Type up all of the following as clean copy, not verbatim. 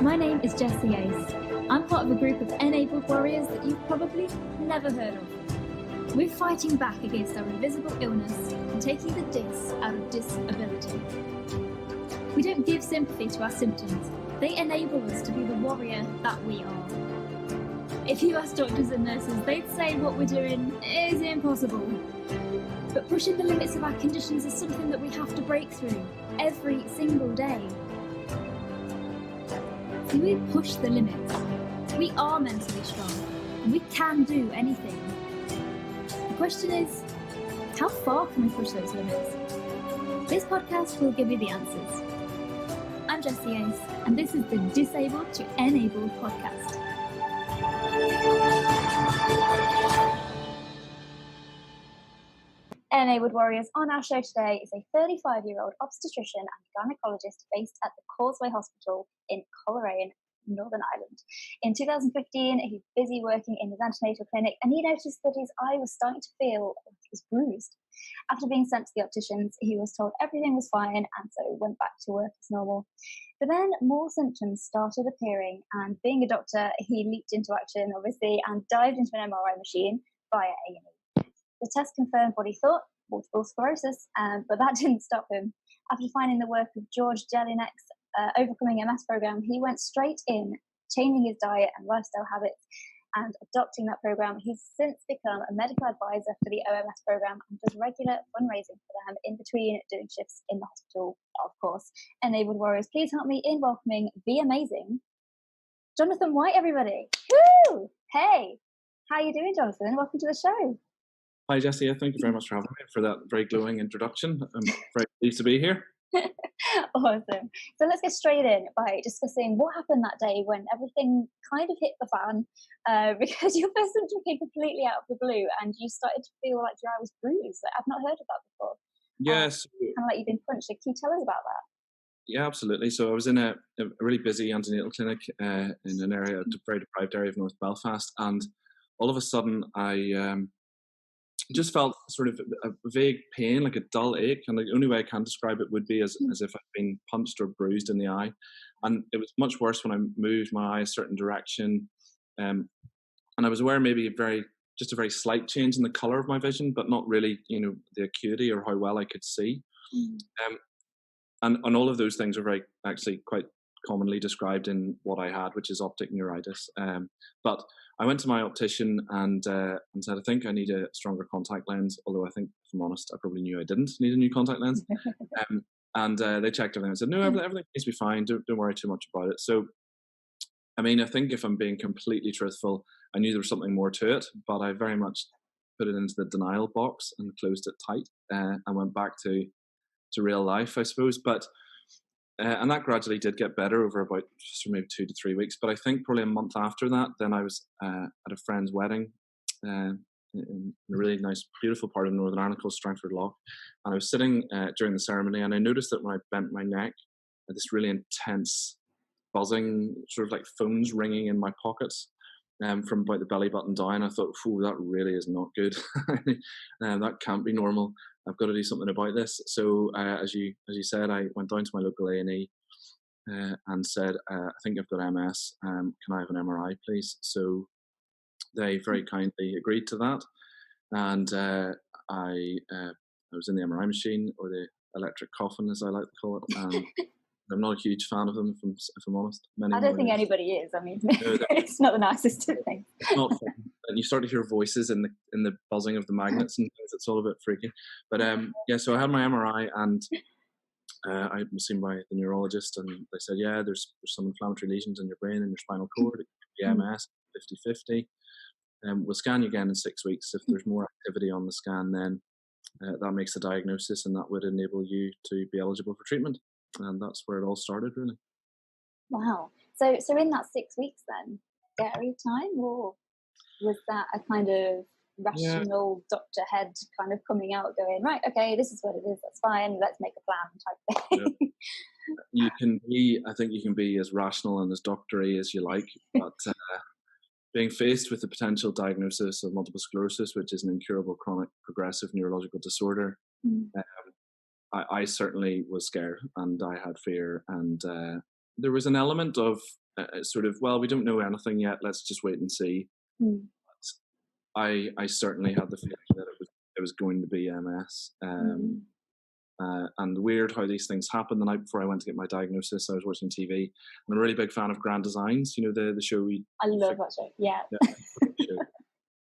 My name is Jessie Ace. I'm part of a group of enabled warriors that you've probably never heard of. We're fighting back against our invisible illness and taking the dis out of disability. We don't give sympathy to our symptoms. They enable us to be the warrior that we are. If you ask doctors and nurses, they'd say what we're doing is impossible. But pushing the limits of our conditions is something that we have to break through every single day. See, we push the limits. We are mentally strong, and we can do anything. The question is, how far can we push those limits? This podcast will give you the answers. I'm Jessie Ace, and this is the Disabled to Enabled podcast. Enabled Warriors, on our show today is a 35-year-old obstetrician and gynaecologist based at the Causeway Hospital in Coleraine, Northern Ireland. In 2015, he's busy working in his antenatal clinic, and he noticed that his eye was starting to feel like it was bruised. After being sent to the opticians, he was told everything was fine, and so went back to work as normal. But then more symptoms started appearing, and being a doctor, he leaped into action, obviously, and dived into an MRI machine via A&E. The test confirmed what he thought, multiple sclerosis, but that didn't stop him. After finding the work of George Jelinek Overcoming MS program, he went straight in, changing his diet and lifestyle habits and adopting that program. He's since become a medical advisor for the OMS program and does regular fundraising for them in between doing shifts in the hospital, of course. Enabled Warriors, please help me in welcoming the amazing Jonathan White, everybody. Woo! Hey, how are you doing, Jonathan? Welcome to the show. Hi, Jessie. Thank you very much for having me, for that very glowing introduction. I'm very pleased to be here. Awesome. So let's get straight in by discussing what happened that day when everything kind of hit the fan, because your first symptom came completely out of the blue and you started to feel like your eye was bruised. I've not heard of that before. Yes. Kind of like you've been punched. Can you tell us about that? Yeah, absolutely. So I was in a really busy antenatal clinic in an area, a very deprived area of North Belfast, and all of a sudden I just felt sort of a vague pain, like a dull ache, and the only way I can describe it would be as if I'd been punched or bruised in the eye. And it was much worse when I moved my eye a certain direction, and I was aware maybe just a very slight change in the colour of my vision, but not really, the acuity or how well I could see. And all of those things are actually quite commonly described in what I had, which is optic neuritis. But I went to my optician and said, I think I need a stronger contact lens, although I think, if I'm honest, I probably knew I didn't need a new contact lens. And they checked everything and said, no, everything needs to be fine. Don't worry too much about it. So, I mean, I think if I'm being completely truthful, I knew there was something more to it, but I very much put it into the denial box and closed it tight and went back to real life, I suppose. But and that gradually did get better over about maybe 2 to 3 weeks. But I think probably a month after that, then I was at a friend's wedding in a really nice, beautiful part of Northern Ireland called Strangford Lough. And I was sitting during the ceremony, and I noticed that when I bent my neck, I had this really intense buzzing, sort of like phones ringing in my pockets from about the belly button down. I thought, that really is not good. That can't be normal. I've got to do something about this. So as you said, I went down to my local A&E and said, I think I've got MS. Can I have an MRI, please? So they very kindly agreed to that. And I was in the MRI machine, or the electric coffin, as I like to call it. And I'm not a huge fan of them, if I'm honest. I don't think anybody is. I mean, it's not the nicest of things. It's not fun. And you start to hear voices in the buzzing of the magnets and things. It's all a bit freaky. But so I had my MRI, and I was seen by the neurologist, and they said, there's some inflammatory lesions in your brain and your spinal cord. It could be MS, 50-50. We'll scan you again in 6 weeks. If there's more activity on the scan, then that makes the diagnosis, and that would enable you to be eligible for treatment. And that's where it all started, really. Wow. So in that 6 weeks then, scary time, or was that a kind of rational doctor head kind of coming out going, right, okay, this is what it is, that's fine, let's make a plan type thing? Yeah. I think you can be as rational and as doctory as you like, but being faced with the potential diagnosis of multiple sclerosis, which is an incurable chronic progressive neurological disorder, I certainly was scared, and I had fear, and there was an element of sort of, well, we don't know anything yet. Let's just wait and see. Mm. I certainly had the feeling that it was going to be MS. And weird how these things happen. The night before I went to get my diagnosis, I was watching TV. I'm a really big fan of Grand Designs. You know, the show I love that show. Yeah. Show.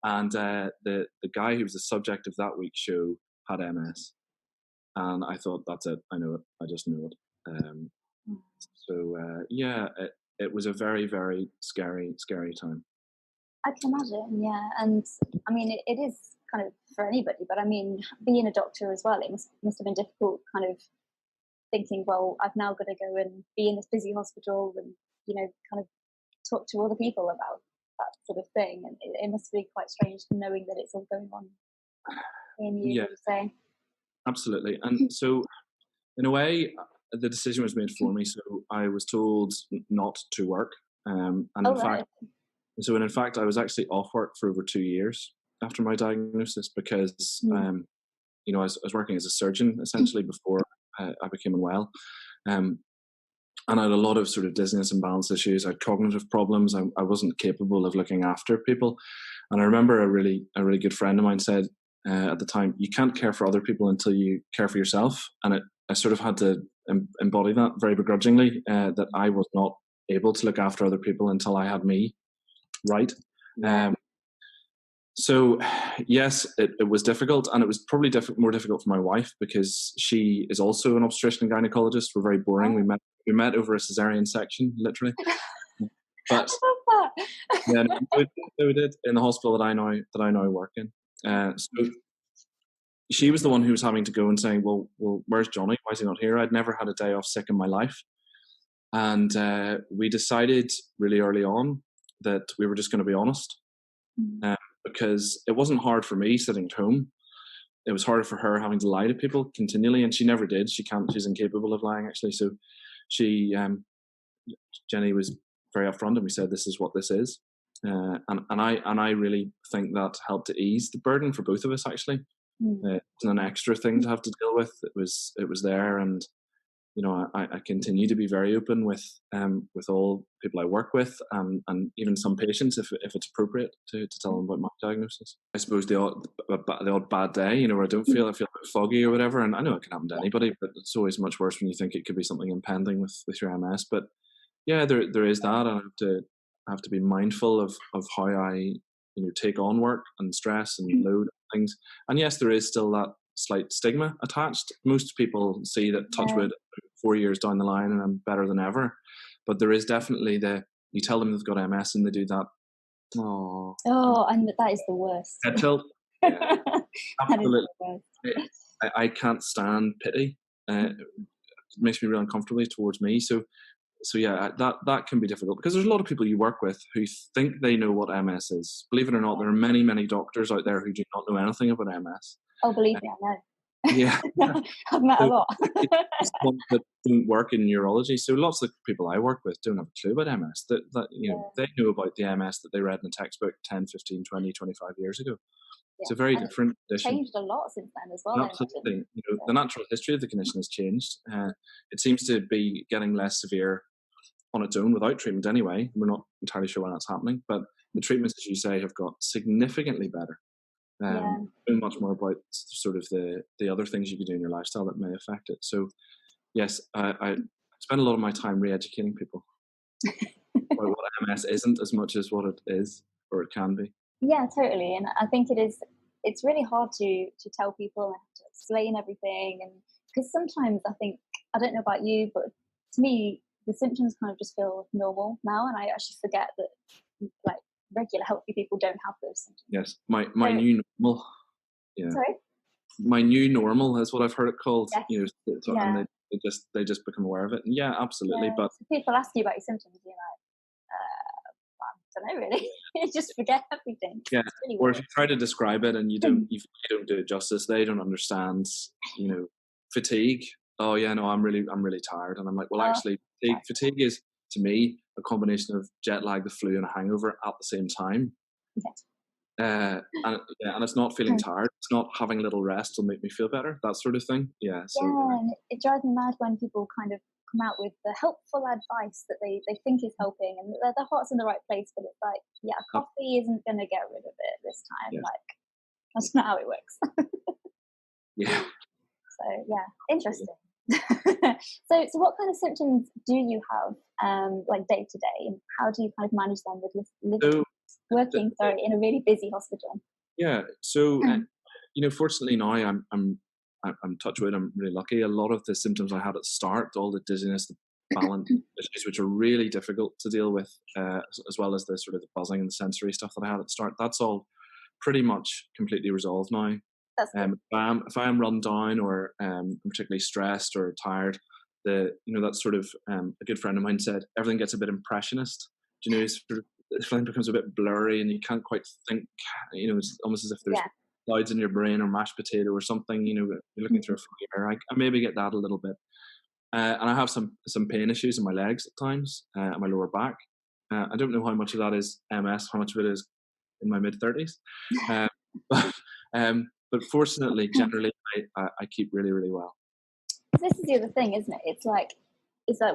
And the guy who was the subject of that week's show had MS, and I thought, that's it. I know it. I just knew it. Yeah, it was a very, very scary time. I can imagine, yeah. And I mean, it is kind of for anybody, but I mean, being a doctor as well, it must have been difficult kind of thinking, well, I've now got to go and be in this busy hospital and, you know, kind of talk to other people about that sort of thing. And it must be quite strange knowing that it's all going on in you, Yeah, would you say? absolutely. And so, in a way, the decision was made for me. So I was told not to work. And in fact, so in fact, I was actually off work for over 2 years after my diagnosis because, you know, I was working as a surgeon essentially before I became unwell. And I had a lot of sort of dizziness and balance issues. I had cognitive problems. I wasn't capable of looking after people. And I remember a really good friend of mine said at the time, you can't care for other people until you care for yourself. And I sort of had to embody that very begrudgingly, that I was not able to look after other people until I had me right. Yeah. So yes, it was difficult, and it was probably more difficult for my wife because she is also an obstetrician and gynaecologist. We're very boring. Oh. We met over a cesarean section, literally. But I love that. yeah, we did in the hospital that I now work in. So she was the one who was having to go and saying, well, where's Jonny? Why is he not here? I'd never had a day off sick in my life, and we decided really early on that we were just going to be honest. Because it wasn't hard for me sitting at home. It was harder for her having to lie to people continually, and she never did. She's incapable of lying, actually. So she, Jenny was very upfront, and we said, this is what this is. And I really think that helped to ease the burden for both of us, actually. It wasn't an extra thing to have to deal with. It was there, and you know, I continue to be very open with all people I work with, and even some patients if it's appropriate to tell them about my diagnosis. I suppose the odd bad day, you know, where I feel a bit foggy or whatever, and I know it can happen to anybody, but it's always much worse when you think it could be something impending with your MS. But yeah, there is that, and I have to be mindful of how I, you know, take on work and stress and load and things. And yes, there is still that slight stigma attached. Most people see that, touch wood, 4 years down the line and I'm better than ever. But there is definitely you tell them they've got MS and they do that. Oh, and that is the worst. Head tilt. Yeah, absolutely. That is the worst. I can't stand pity. It makes me really uncomfortable towards me. So yeah, that can be difficult because there's a lot of people you work with who think they know what MS is. Believe it or not, there are many doctors out there who do not know anything about MS. Oh, believe me, I know. Yeah, I've met a lot. It's ones that don't work in neurology. So lots of people I work with don't have a clue about MS. That you know, they knew about the MS that they read in a textbook 10, 15, 20, 25 years ago. It's a very different condition. Changed a lot since then as well. Absolutely. You know, the natural history of the condition has changed. It seems to be getting less severe on its own without treatment anyway. We're not entirely sure why that's happening, but the treatments, as you say, have got significantly better. Much more about sort of the other things you can do in your lifestyle that may affect it. So yes, I spend a lot of my time re-educating people about what MS isn't as much as what it is or it can be. Yeah, totally. And I think it's really hard to tell people and to explain everything, and because sometimes I think, I don't know about you, but to me the symptoms kind of just feel normal now, and I actually forget that like regular healthy people don't have those symptoms. Yes, my new normal. Yeah. Sorry? My new normal is what I've heard it called. Yes. You know, and they just become aware of it. And yeah, absolutely. Yeah. But so people ask you about your symptoms, you're like, I don't know really. You just forget everything. Yeah. Really or if you try to describe it and you don't do it justice, they don't understand. You know, fatigue. Oh yeah, no, I'm really tired, and I'm like, well, actually, fatigue is to me a combination of jet lag, the flu, and a hangover at the same time. Yes. And it's not feeling tired. It's not having a little rest will make me feel better. That sort of thing. Yeah. So Yeah, and it drives me mad when people kind of come out with the helpful advice that they think is helping, and their heart's in the right place, but it's like, yeah, coffee isn't going to get rid of it this time. yeah, Like, that's not how it works. yeah. So yeah, interesting. So what kind of symptoms do you have, like day to day, and how do you kind of manage them with living, So working, sorry, in a really busy hospital? yeah. So fortunately now I'm touch wood. I'm really lucky. A lot of the symptoms I had at the start, all the dizziness, the balance issues, which are really difficult to deal with, as well as the sort of the buzzing and the sensory stuff that I had at the start, that's all pretty much completely resolved now. That's good. If I am run down or I'm particularly stressed or tired, that sort of a good friend of mine said everything gets a bit impressionist. Sort of, everything becomes a bit blurry and you can't quite think. It's almost as if there's Yeah. clouds in your brain or mashed potato or something. You're looking through a foggy mirror. I maybe get that a little bit, and I have some pain issues in my legs at times, and my lower back. I don't know how much of that is MS, how much of it is in my mid-30s. But, but fortunately, generally, I keep really, really well. This is the other thing, isn't it? It's like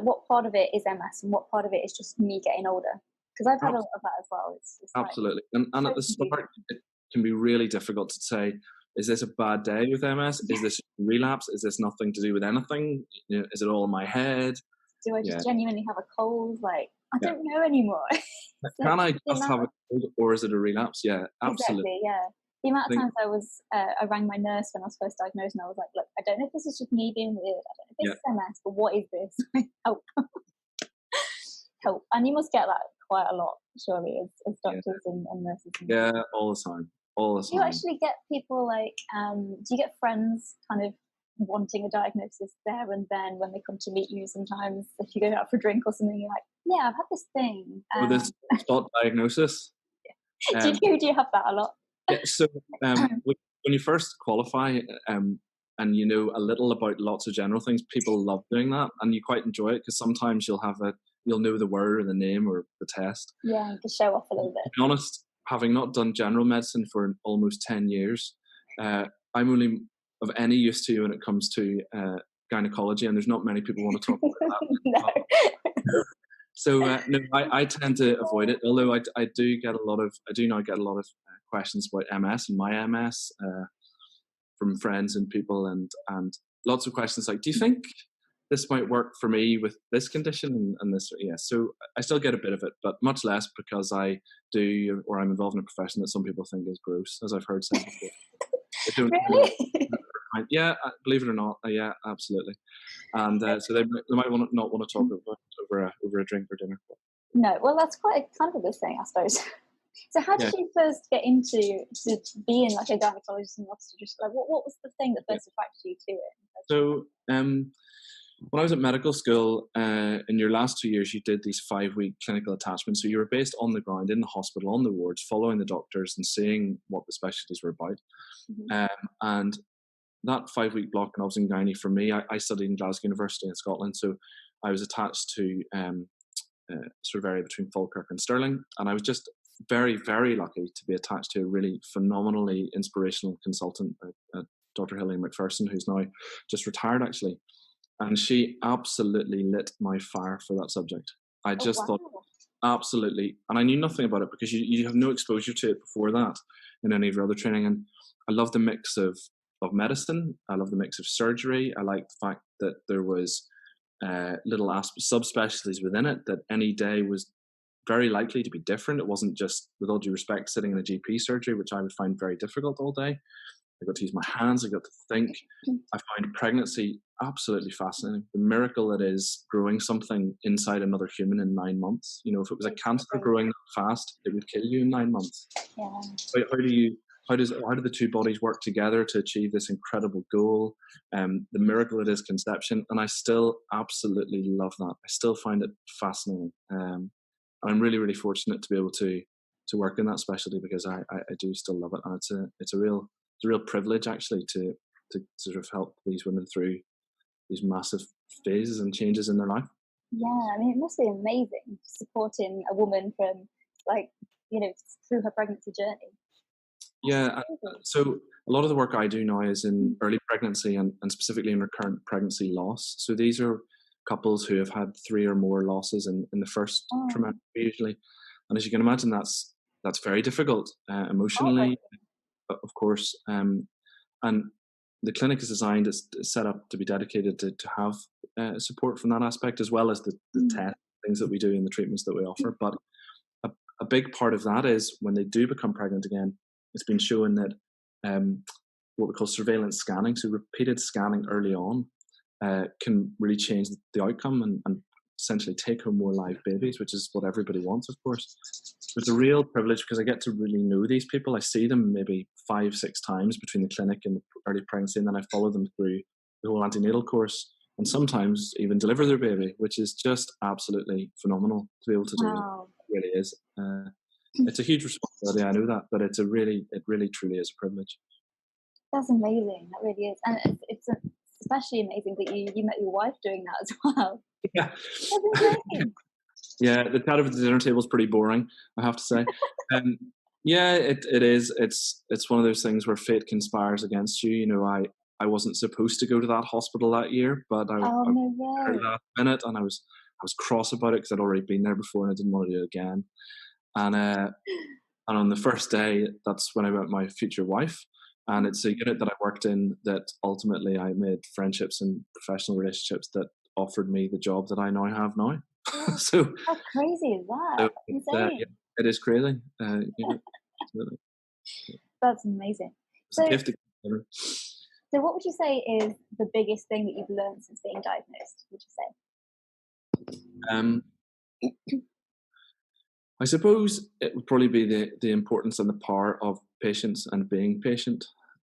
what part of it is MS and what part of it is just me getting older? Because I've had a lot of that as well. It's like Absolutely. And so at the confusing. start, it can be really difficult to say, is this a bad day with MS? Is this a relapse? Is this nothing to do with anything? Is it all in my head? Do I Yeah. just genuinely have a cold? Like, I Yeah. don't know anymore. It's like, Can I the just amount have a of, cold or is it a relapse? Yeah, absolutely. exactly, yeah. The amount I of think, times I rang my nurse when I was first diagnosed, and I was like, look, I don't know if this is just me being weird. I don't know if yeah, this is MS, but what is this? Help. Help. And you must get that quite a lot, surely, as yeah, doctors and nurses. yeah, all the time. All the Do you time. actually get people like, do you get friends kind of wanting a diagnosis there and then when they come to meet you sometimes? If you go out for a drink or something, you're like, yeah, I've had this thing. With this spot diagnosis. Um, Do you have that a lot? yeah, so when you first qualify, and you know a little about lots of general things, people love doing that, and you quite enjoy it because sometimes you'll know the word or the name or the test. Yeah, to show off a little To bit. be honest, having not done general medicine for almost 10 years, I'm only of any use to you when it comes to gynecology, and there's not many people want to talk about No. that. So no, I tend to avoid it. Although I do now get a lot of questions about MS and my MS from friends and people, and lots of questions like, "Do you think this might work for me with this condition and this?" Yeah, so I still get a bit of it, but much less because I'm involved in a profession that some people think is gross, as I've heard said before. I don't. Really? Yeah, believe it or not, yeah, absolutely. And so they might not want to talk about it over a drink or dinner. No, well, that's quite kind of a good thing, I suppose. So how did Yeah, you first get into to being like a gynecologist and obstetrician? Like, what was the thing that yeah. first attracted you to it? So when I was at medical school, in your last 2 years, you did these 5-week clinical attachments. So you were based on the ground in the hospital, on the wards, following the doctors and seeing what the specialties were about. Mm-hmm. And that 5-week block, and I was in gynae for me, I studied in Glasgow University in Scotland. So I was attached to sort of area between Falkirk and Stirling. And I was just very, very lucky to be attached to a really phenomenally inspirational consultant, Dr. Hilary McPherson, who's now just retired actually. And she absolutely lit my fire for that subject. I Oh, just wow. thought, absolutely. And I knew nothing about it because you have no exposure to it before that in any of your other training. And I love the mix of medicine. I love the mix of surgery. I like the fact that there was little subspecialties within it, that any day was very likely to be different. It wasn't just, with all due respect, sitting in a GP surgery, which I would find very difficult all day. I got to use my hands. I got to think. I find pregnancy absolutely fascinating. The miracle it is growing something inside another human in 9 months. If it was a cancer growing that fast, it would kill you in 9 months. Yeah. How do the two bodies work together to achieve this incredible goal? The miracle it is conception, and I still absolutely love that. I still find it fascinating. And I'm really, really fortunate to be able to work in that specialty because I do still love it, and it's a real privilege actually to sort of help these women through these massive phases and changes in their life. Yeah, I mean, it must be amazing supporting a woman from, like, through her pregnancy journey. Yeah, Crazy. so a lot of the work I do now is in early pregnancy and specifically in recurrent pregnancy loss. So these are couples who have had 3 or more losses in the first Oh, trimester usually. And as you can imagine, that's very difficult, emotionally, heartbreaking. of course. And the clinic is designed, it's set up to be dedicated to have support from that aspect, as well as the Mm. test things that we do and the treatments that we offer. But a, a big part of that is when they do become pregnant again, it's been shown that um, what we call surveillance scanning, so repeated scanning early on, can really change the outcome and essentially take home more live babies, which is what everybody wants, of course. It's a real privilege because I get to really know these people. I see them maybe 5, 6 times between the clinic and the early pregnancy, and then I follow them through the whole antenatal course, and sometimes even deliver their baby, which is just absolutely phenomenal to be able to do. Wow. It really is. It's a huge responsibility. I know that, but it really truly is a privilege. That's amazing. That really is. And especially amazing that you met your wife doing that as well. Yeah. That's insane. Yeah, the chat over the dinner table is pretty boring, I have to say. Um, yeah, it is. It's one of those things where fate conspires against you. You know, I wasn't supposed to go to that hospital that year, but Oh, I no there way. last minute, and I was cross about it because I'd already been there before and I didn't want to do it again. And on the first day, that's when I met my future wife. And it's a unit that I worked in that ultimately I made friendships and professional relationships that offered me the job that I now have now. so How crazy is so that? it's, yeah, Insane. it is crazy. Absolutely. That's amazing. It's a So, gift. To give. so what would you say is the biggest thing that you've learned since being diagnosed? Would you say? Um, I suppose it would probably be the importance and the power of patience and being patient.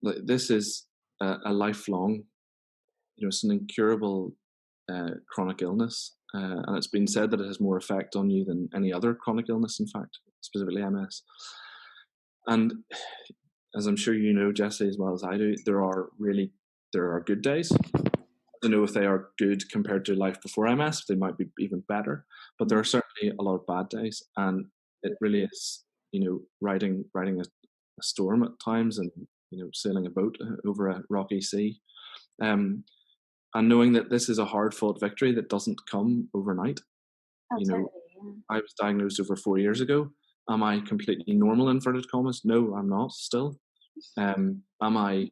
Like this is a lifelong, you know, it's an incurable chronic illness, and it's been said that it has more effect on you than any other chronic illness. In fact, specifically MS. And as I'm sure you know, Jesse, as well as I do, there are good days. I don't know if they are good compared to life before MS. They might be even better, but there are certainly a lot of bad days, and it really is, you know, riding a storm at times, and you know, sailing a boat over a rocky sea, um, and knowing that this is a hard fought victory that doesn't come overnight. Oh, You know, totally. Yeah. I was diagnosed over 4 years ago. Am I completely normal, inverted commas? No, I'm not. Still, am I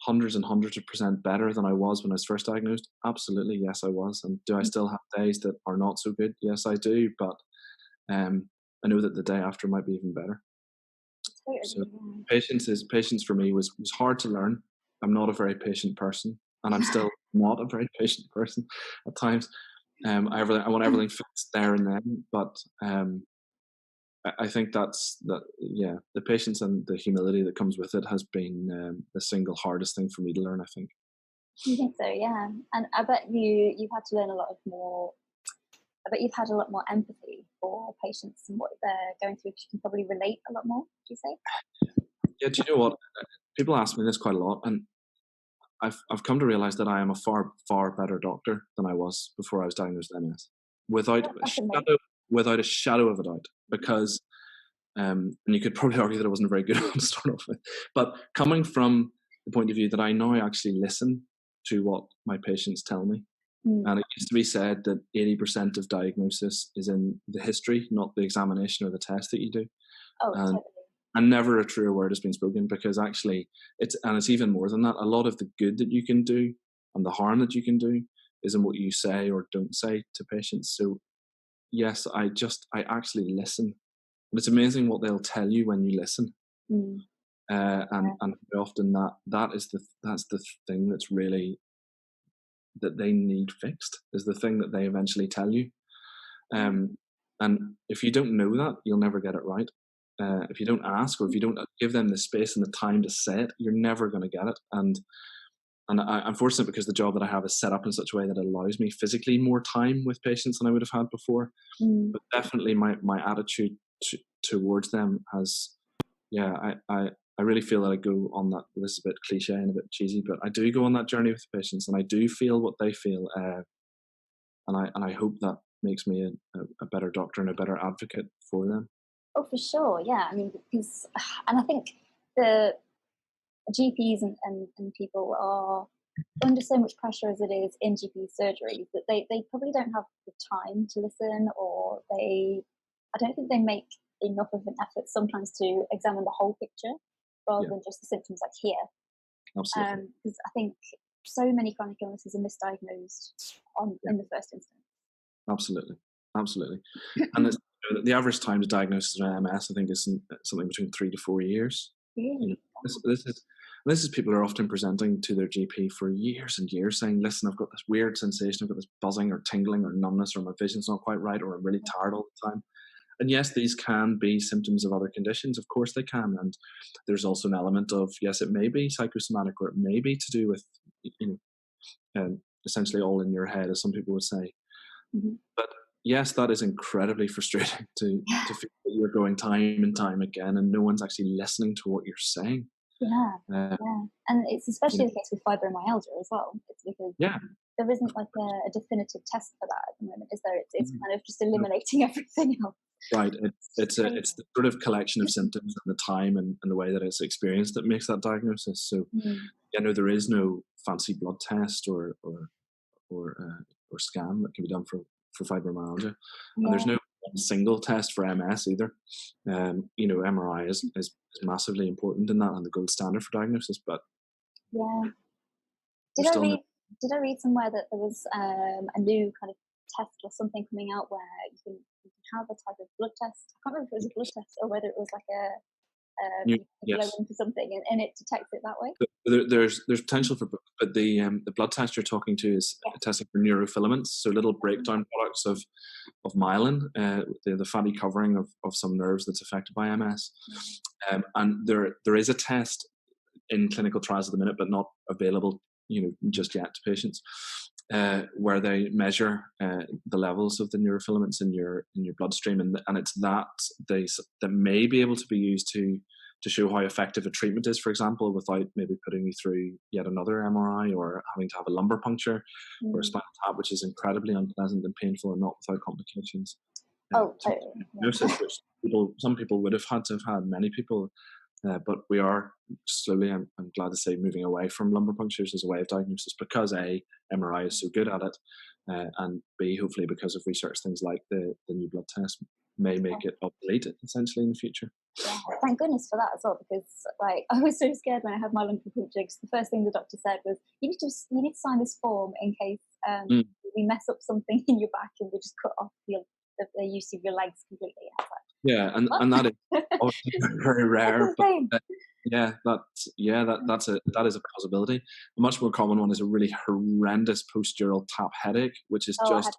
hundreds and hundreds of percent better than I was when I was first diagnosed? Absolutely, yes, I was. And do I still have days that are not so good? Yes, I do. But I know that the day after might be even better. So Totally. patience for me was hard to learn. I'm not a very patient person, and I'm Yeah. still not a very patient person at times. I want everything fixed there and then, but I think that's that. Yeah, the patience and the humility that comes with it has been the single hardest thing for me to learn. I think. You think so? Yeah. And I bet you've had to learn a lot of more. I bet you've had a lot more empathy for patients and what they're going through. 'Cause you can probably relate a lot more. Do you say? Yeah, do you know what? People ask me this quite a lot, and I've come to realize that I am a far better doctor than I was before I was diagnosed with MS, without a That's amazing. without a shadow of a doubt. Because and you could probably argue that I wasn't very good to start off with, but coming from the point of view that I now actually listen to what my patients tell me, Mm. and it used to be said that 80% of diagnosis is in the history, not the examination or the test that you do. Oh, And totally. and never a truer word has been spoken, because actually it's even more than that. A lot of the good that you can do and the harm that you can do is in what you say or don't say to patients. So yes, I actually listen, and it's amazing what they'll tell you when you listen. Mm. Yeah. And very often that's the thing that's really that they need fixed, is the thing that they eventually tell you. Yeah. Um, and if you don't know that, you'll never get it right. If you don't ask, or if you don't give them the space and the time to say it, you're never going to get it. I'm fortunate because the job that I have is set up in such a way that it allows me physically more time with patients than I would have had before. Mm. But definitely my attitude towards them has, yeah, I really feel that I go on that. This is a bit cliche and a bit cheesy, but I do go on that journey with the patients, and I do feel what they feel. And I hope that makes me a better doctor and a better advocate for them. Oh, for sure. Yeah. I mean, because, and I think the GPs and people are under so much pressure as it is in GP surgeries that they probably don't have the time to listen, or I don't think they make enough of an effort sometimes to examine the whole picture rather than just the symptoms like here. Absolutely. Because I think so many chronic illnesses are misdiagnosed in the first instance. Absolutely. And it's, the average time to diagnose MS, I think, is something between 3 to 4 years. Really? This is people are often presenting to their GP for years and years saying, listen, I've got this weird sensation, I've got this buzzing or tingling or numbness, or my vision's not quite right, or I'm really tired all the time. And yes, these can be symptoms of other conditions. Of course they can. And there's also an element of, yes, it may be psychosomatic, or it may be to do with, essentially all in your head, as some people would say. Mm-hmm. But yes, that is incredibly frustrating to feel that you're going time and time again and no one's actually listening to what you're saying. Yeah. And it's especially the case with fibromyalgia as well. It's because there isn't like a definitive test for that at the moment, is there? It's kind of just eliminating everything else. Right. It's the sort of collection of symptoms and the time and the way that it's experienced that makes that diagnosis. So, there is no fancy blood test or scan that can be done for fibromyalgia, and there's no single test for MS either. MRI is massively important in that and the gold standard for diagnosis. But did I read somewhere that there was a new kind of test or something coming out where you can have a type of blood test? I can't remember if it was a blood test or whether it was like a blow in for something and it detects it that way. There's potential for, but the blood test you're talking to is testing for neurofilaments, so little breakdown products of myelin, the fatty covering of some nerves that's affected by MS. And there is a test in clinical trials at the minute, but not available, just yet to patients, where they measure the levels of the neurofilaments in your bloodstream, and it's that may be able to be used to show how effective a treatment is, for example, without maybe putting you through yet another MRI or having to have a lumbar puncture or a spinal tap, which is incredibly unpleasant and painful and not without complications. Which some people would have had to have had, many people, but we are slowly, I'm glad to say, moving away from lumbar punctures as a way of diagnosis, because A, MRI is so good at it, and B, hopefully because of research, things like the new blood test may make it obsolete essentially in the future. Yeah, thank goodness for that as well, because I was so scared when I had my lumbar puncture, because the first thing the doctor said was, you need to sign this form in case we mess up something in your back and we just cut off the use of your legs completely. And that is very rare. But, that is a possibility. A much more common one is a really horrendous postural tap headache, which is just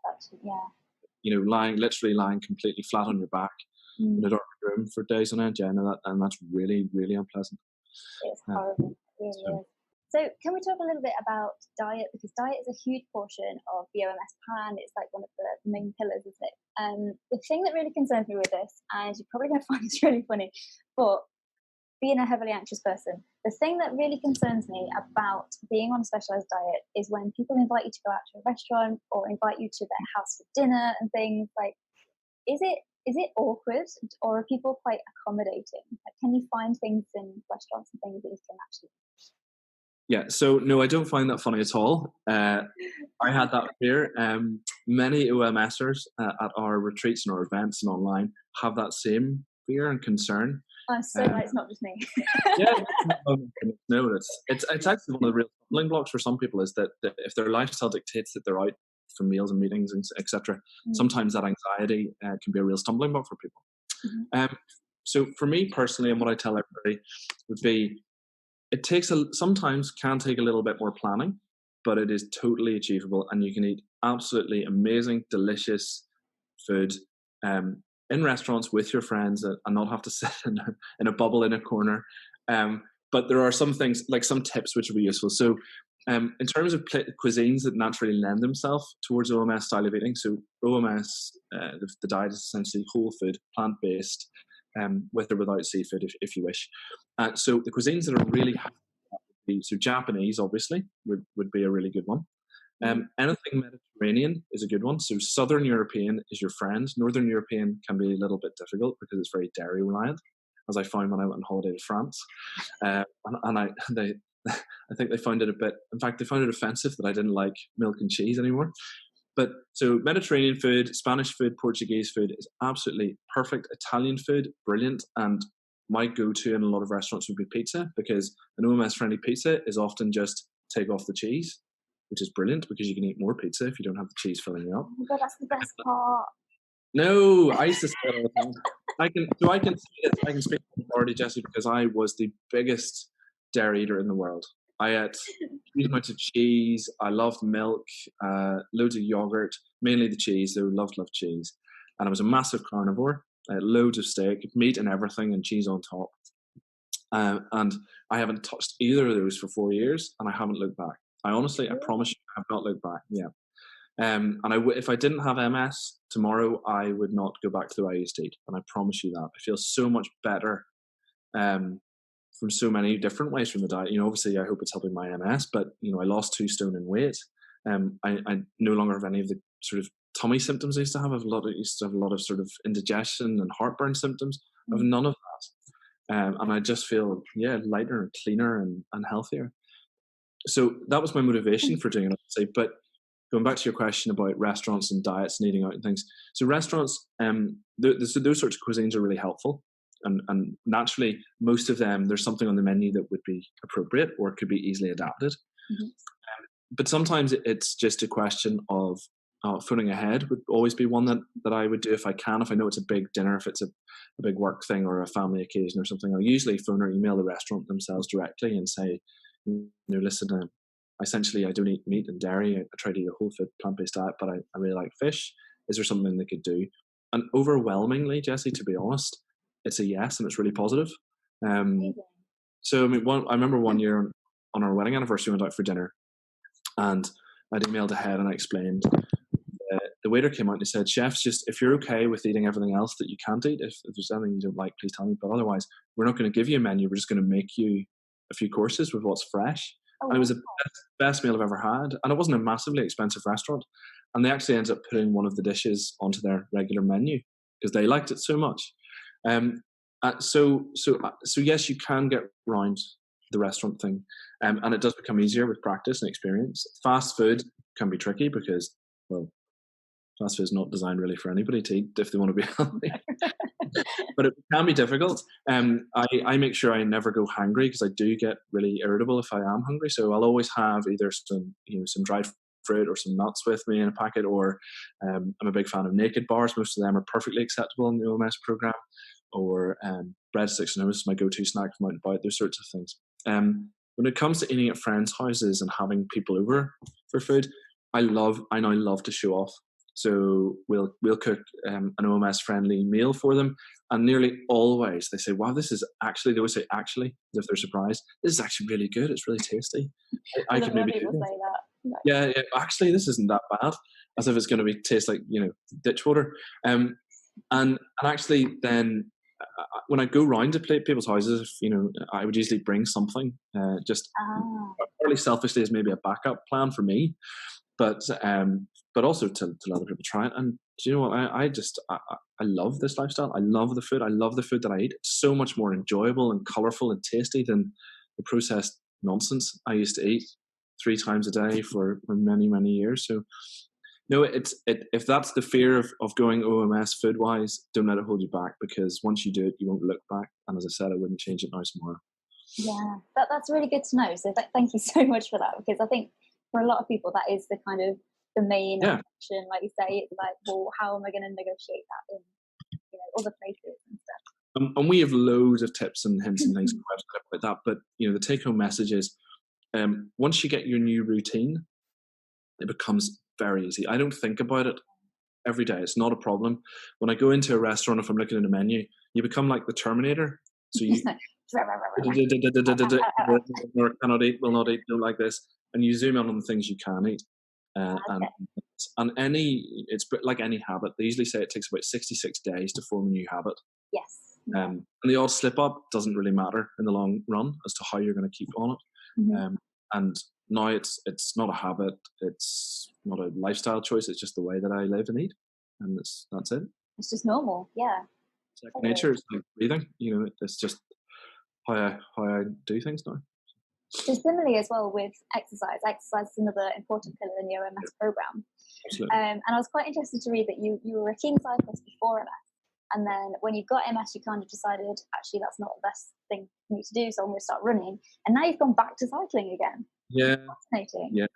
literally lying completely flat on your back in a dark room for days on end. And that's really, really unpleasant. It's horrible. It really is. So can we talk a little bit about diet? Because diet is a huge portion of the OMS plan. It's like one of the main pillars, isn't it? The thing that really concerns me with this, and you're probably going to find this really funny, but being a heavily anxious person, the thing that really concerns me about being on a specialized diet is when people invite you to go out to a restaurant or invite you to their house for dinner and things. Like, is it awkward, or are people quite accommodating? Like, can you find things in restaurants and things that you can actually? Yeah, so no, I don't find that funny at all. I had that fear. Many OMSers at our retreats and our events and online have that same fear and concern. I'm so glad it's not just me. No, it's actually one of the real stumbling blocks for some people, is that if their lifestyle dictates that they're out for meals and meetings and etc., sometimes that anxiety can be a real stumbling block for people. So for me personally, and what I tell everybody would be, it sometimes can take a little bit more planning, but it is totally achievable, and you can eat absolutely amazing, delicious food in restaurants with your friends and not have to sit in a bubble in a corner. But there are some things, like some tips, which will be useful. So in terms of cuisines that naturally lend themselves towards OMS style of eating, so OMS, the diet is essentially whole food, plant-based, with or without seafood, if you wish. So the cuisines that are really happy, so Japanese obviously would be a really good one. Anything Mediterranean is a good one. So Southern European is your friend. Northern European can be a little bit difficult because it's very dairy reliant, as I found when I went on holiday to France. I think they found it in fact, they found it offensive that I didn't like milk and cheese anymore. But so Mediterranean food, Spanish food, Portuguese food is absolutely perfect. Italian food, brilliant. And my go-to in a lot of restaurants would be pizza, because an OMS-friendly pizza is often just take off the cheese, which is brilliant because you can eat more pizza if you don't have the cheese filling you up. Oh my God, that's the best part. No, I used to say it all the time. I can speak with authority, Jesse, because I was the biggest dairy eater in the world. I ate huge amounts of cheese. I loved milk, loads of yogurt, mainly the cheese, though. Loved cheese. And I was a massive carnivore. I had loads of steak, meat and everything, and cheese on top. And I haven't touched either of those for 4 years, and I haven't looked back. I promise you, I have not looked back. Yeah. If I didn't have MS tomorrow, I would not go back to the way I used to eat. And I promise you that. I feel so much better from so many different ways from the diet. Obviously, I hope it's helping my MS, but, I lost 2 stone in weight. I no longer have any of the sort of tummy symptoms I used to have. I used to have a lot of sort of indigestion and heartburn symptoms. I have none of that. And I just feel, lighter and cleaner and healthier. So that was my motivation for doing it, I'd say. But going back to your question about restaurants and diets and eating out and things. So restaurants, those sorts of cuisines are really helpful. And naturally, most of them, there's something on the menu that would be appropriate or could be easily adapted. Mm-hmm. But sometimes it's just a question of phoning ahead would always be one that I would do if I can. If I know it's a big dinner, if it's a big work thing or a family occasion or something, I'll usually phone or email the restaurant themselves directly and say, listen, essentially, I don't eat meat and dairy. I try to eat a whole food, plant-based diet, but I really like fish. Is there something they could do? And overwhelmingly, Jesse, to be honest, it's a yes, and it's really positive. So, I remember one year on our wedding anniversary, we went out for dinner, and I'd emailed ahead and I explained. The waiter came out and he said, "Chefs, just if you're okay with eating everything else that you can't eat, if there's anything you don't like, please tell me. But otherwise, we're not going to give you a menu. We're just going to make you a few courses with what's fresh." And it was the best meal I've ever had. And it wasn't a massively expensive restaurant. And they actually ended up putting one of the dishes onto their regular menu because they liked it so much. So yes, you can get around the restaurant thing. And it does become easier with practice and experience. Fast food can be tricky because, well, fast food is not designed really for anybody to eat if they want to be healthy. But it can be difficult. I make sure I never go hungry because I do get really irritable if I am hungry. So I'll always have either some dried fruit or some nuts with me in a packet, or I'm a big fan of naked bars. Most of them are perfectly acceptable in the OMS program, or breadsticks and hummus, my go-to snack from out and about, those sorts of things. When it comes to eating at friends' houses and having people over for food, I now love to show off. So we'll cook an OMS friendly meal for them, and nearly always they say, "Wow, this is actually." They always say "actually" as if they're surprised. "This is actually really good. It's really tasty. I could maybe do this." Yeah. Actually, this isn't that bad. As if it's going to taste like ditch water. And actually, then when I go round to people's houses, I would usually bring something, just partly selfishly as maybe a backup plan for me. But also to let other people try it. And do you know what? I love this lifestyle. I love the food. I love the food that I eat. It's so much more enjoyable and colourful and tasty than the processed nonsense I used to eat 3 times a day for many, many years. So, if that's the fear of going OMS food-wise, don't let it hold you back, because once you do it, you won't look back. And as I said, I wouldn't change it now tomorrow. Yeah, that's really good to know. So thank you so much for that, because I think for a lot of people, that is the kind of the main option. Like you say, it's like, well, how am I going to negotiate that in other places and stuff? And we have loads of tips and hints and things like that. But the take-home message is, once you get your new routine, it becomes very easy. I don't think about it every day. It's not a problem. When I go into a restaurant, if I'm looking at a menu, you become like the Terminator. So you cannot eat, will not eat, don't like this, and you zoom in on the things you can eat. And it's like any habit. They usually say it takes about 66 days to form a new habit. Yes. And the odd slip up doesn't really matter in the long run as to how you're going to keep on it. Mm-hmm. And now it's not a habit. It's not a lifestyle choice. It's just the way that I live and eat, and that's it. It's just normal. Yeah. second nature. It's like breathing. It's just how I do things now. So similarly as well with exercise. Exercise is another important pillar in your MS program. Absolutely. And I was quite interested to read that you were a keen cyclist before MS. And then when you got MS, you kind of decided, actually, that's not the best thing for me to do, so I'm going to start running. And now you've gone back to cycling again. Yeah. Fascinating. Yeah.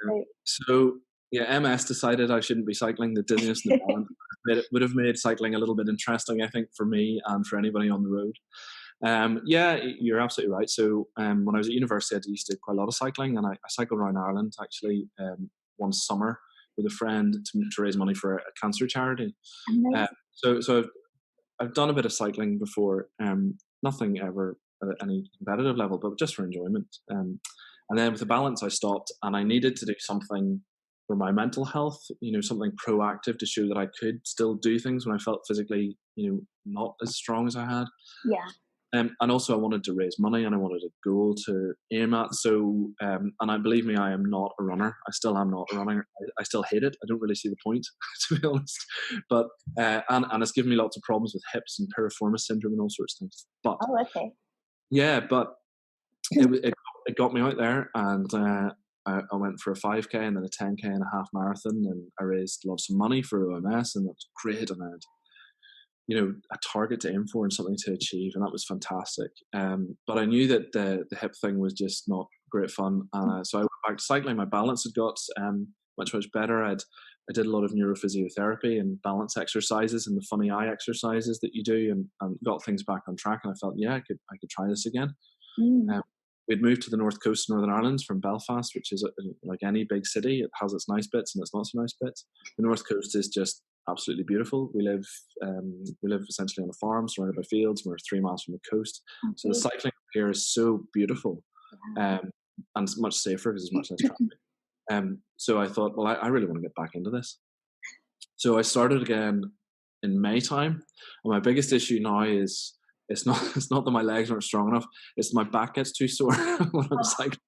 So MS decided I shouldn't be cycling. The dizziness and the balance would have made cycling a little bit interesting, I think, for me and for anybody on the road. You're absolutely right. So when I was at university, I used to do quite a lot of cycling, and I cycled around Ireland actually one summer with a friend to raise money for a cancer charity. So I've done a bit of cycling before, nothing ever at any competitive level, but just for enjoyment. And then with the balance, I stopped, and I needed to do something for my mental health, something proactive to show that I could still do things when I felt physically, not as strong as I had. Yeah. And also I wanted to raise money, and I wanted a goal to aim at. So, and believe me, I am not a runner. I still am not a runner. I still hate it. I don't really see the point, to be honest. But, and it's given me lots of problems with hips and piriformis syndrome and all sorts of things. But, okay. Yeah, but it got me out there, and I went for a 5K and then a 10K and a half marathon, and I raised lots of money for OMS, and that was great. And I had, a target to aim for and something to achieve, and that was fantastic. But I knew that the hip thing was just not great fun, so I went back to cycling. My balance had got much better. I did a lot of neurophysiotherapy and balance exercises and the funny eye exercises that you do, and got things back on track. And I felt, I could try this again. We'd moved to the north coast of Northern Ireland from Belfast, which is like any big city. It has its nice bits and its not so nice bits. The north coast is just absolutely beautiful. We live essentially on a farm surrounded by fields. We're 3 miles from the coast, so the cycling here is so beautiful, and it's much safer because there's much less traffic. So I thought, well, I really want to get back into this. So I started again in May time, and my biggest issue now is it's not that my legs aren't strong enough. It's my back gets too sore when I'm cycling.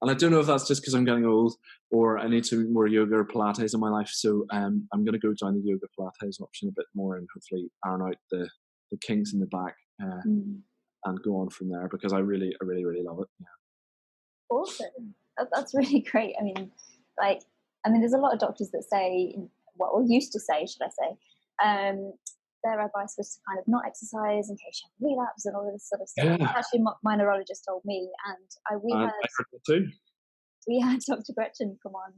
And I don't know if that's just because I'm getting old, or I need some more yoga or Pilates in my life. So I'm going to go down the yoga Pilates option a bit more, and hopefully iron out the kinks in the back and go on from there, because I really love it. Yeah. Awesome. That's really great. I mean, there's a lot of doctors that say, or used to say, should I say, their advice was to kind of not exercise in case you have relapse and all of this sort of stuff. Yeah. Actually, my neurologist told me, and I heard that too. We had Dr. Gretchen come on